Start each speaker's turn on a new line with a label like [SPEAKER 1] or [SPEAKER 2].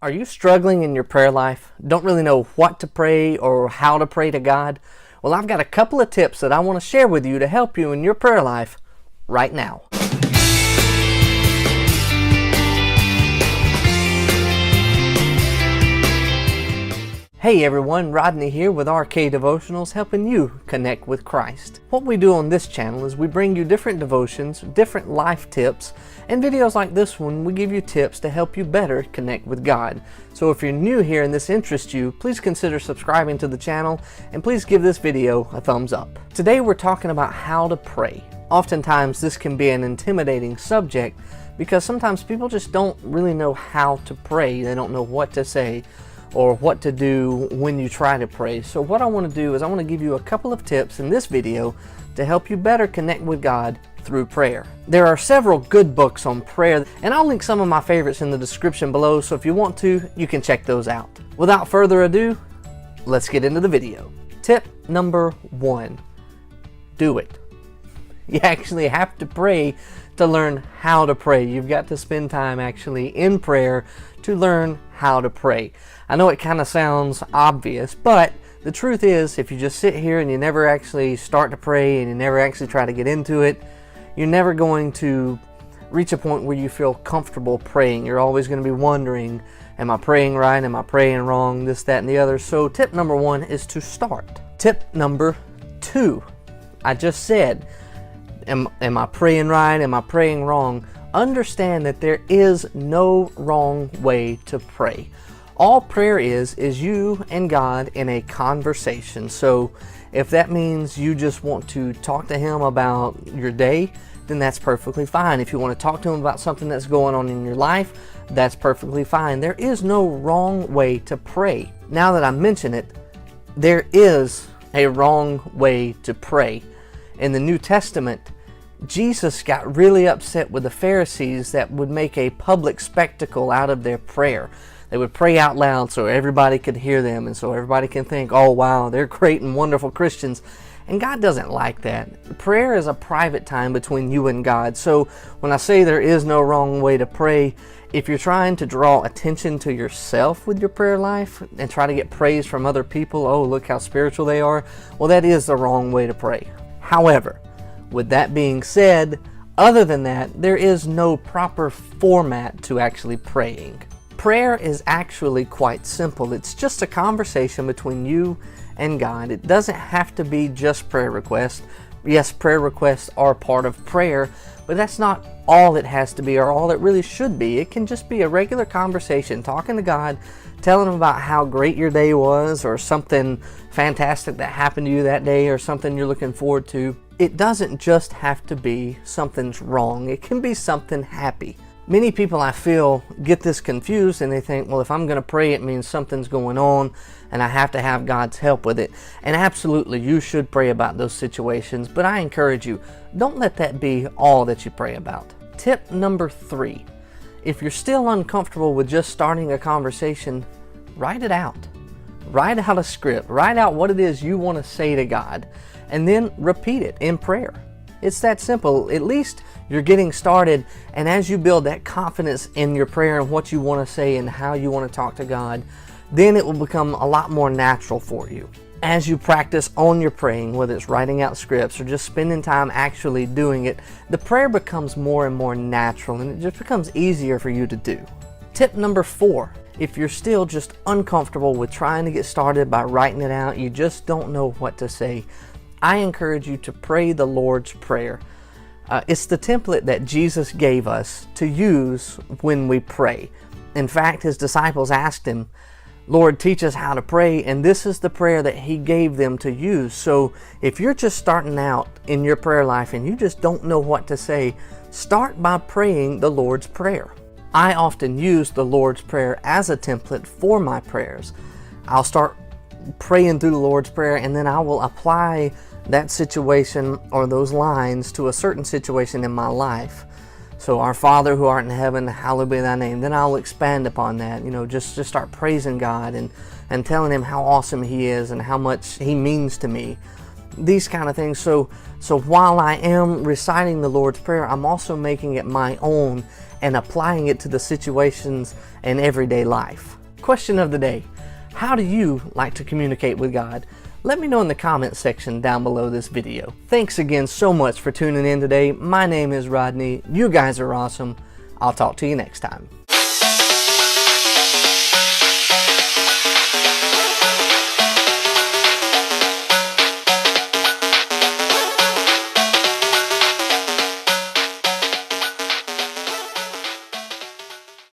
[SPEAKER 1] Are you struggling in your prayer life? Don't really know what to pray or how to pray to God? Well, I've got a couple of tips that I want to share with you to help you in your prayer life right now. Hey everyone, Rodney here with RK Devotionals, helping you connect with Christ. What we do on this channel is we bring you different devotions, different life tips, and videos like this one, we give you tips to help you better connect with God. So if you're new here and this interests you, please consider subscribing to the channel, and please give this video a thumbs up. Today we're talking about how to pray. Oftentimes this can be an intimidating subject because sometimes people just don't really know how to pray. They don't know what to say or what to do when you try to pray. So what I want to do is I want to give you a couple of tips in this video to help you better connect with God through prayer. There are several good books on prayer, and I'll link some of my favorites in the description below, so if you want to, you can check those out. Without further ado, let's get into the video. Tip number 1, do it. You actually have to pray to learn how to pray. You've got to spend time actually in prayer to learn how to pray. I know it kind of sounds obvious, but the truth is, if you just sit here and you never actually start to pray and you never actually try to get into it, you're never going to reach a point where you feel comfortable praying. You're always going to be wondering, am I praying right? Am I praying wrong? This, that, and the other. So tip number 1 is to start. Tip number 2, I just said, am I praying right? Am I praying wrong? Understand that there is no wrong way to pray. All prayer is you and God in a conversation. So if that means you just want to talk to Him about your day, then that's perfectly fine. If you want to talk to Him about something that's going on in your life, that's perfectly fine. There is no wrong way to pray. Now that I mention it, there is a wrong way to pray. In the New Testament, Jesus got really upset with the Pharisees that would make a public spectacle out of their prayer. They would pray out loud so everybody could hear them and so everybody can think, oh wow, they're great and wonderful Christians. And God doesn't like that. Prayer is a private time between you and God. So when I say there is no wrong way to pray, if you're trying to draw attention to yourself with your prayer life and try to get praise from other people, oh look how spiritual they are, well that is the wrong way to pray. However, with that being said, other than that, there is no proper format to actually praying. Prayer is actually quite simple. It's just a conversation between you and God. It doesn't have to be just prayer requests. Yes, prayer requests are part of prayer, but that's not all it has to be or all it really should be. It can just be a regular conversation, talking to God, telling Him about how great your day was or something fantastic that happened to you that day or something you're looking forward to. It doesn't just have to be something's wrong. It can be something happy. Many people, I feel, get this confused and they think, well, if I'm going to pray, it means something's going on and I have to have God's help with it. And absolutely, you should pray about those situations, but I encourage you, don't let that be all that you pray about. Tip number 3, if you're still uncomfortable with just starting a conversation, write it out. Write out a script. Write out what it is you want to say to God, and then repeat it in prayer. It's that simple. At least you're getting started, and as you build that confidence in your prayer and what you want to say and how you want to talk to God, then it will become a lot more natural for you. As you practice on your praying, whether it's writing out scripts or just spending time actually doing it, the prayer becomes more and more natural, and it just becomes easier for you to do. Tip number 4, if you're still just uncomfortable with trying to get started by writing it out, you just don't know what to say, I encourage you to pray the Lord's Prayer. It's the template that Jesus gave us to use when we pray. In fact, His disciples asked Him, Lord, teach us how to pray, and this is the prayer that He gave them to use. So if you're just starting out in your prayer life and you just don't know what to say, start by praying the Lord's Prayer. I often use the Lord's Prayer as a template for my prayers. I'll start praying through the Lord's Prayer, and then I will apply that situation or those lines to a certain situation in my life. So, our Father who art in heaven, hallowed be thy name. Then I'll expand upon that, just start praising God and telling Him how awesome He is and how much He means to me. These kind of things. So while I am reciting the Lord's Prayer, I'm also making it my own and applying it to the situations in everyday life. Question of the day: how do you like to communicate with God? Let me know in the comment section down below this video. Thanks again so much for tuning in today. My name is Rodney. You guys are awesome. I'll talk to you next time.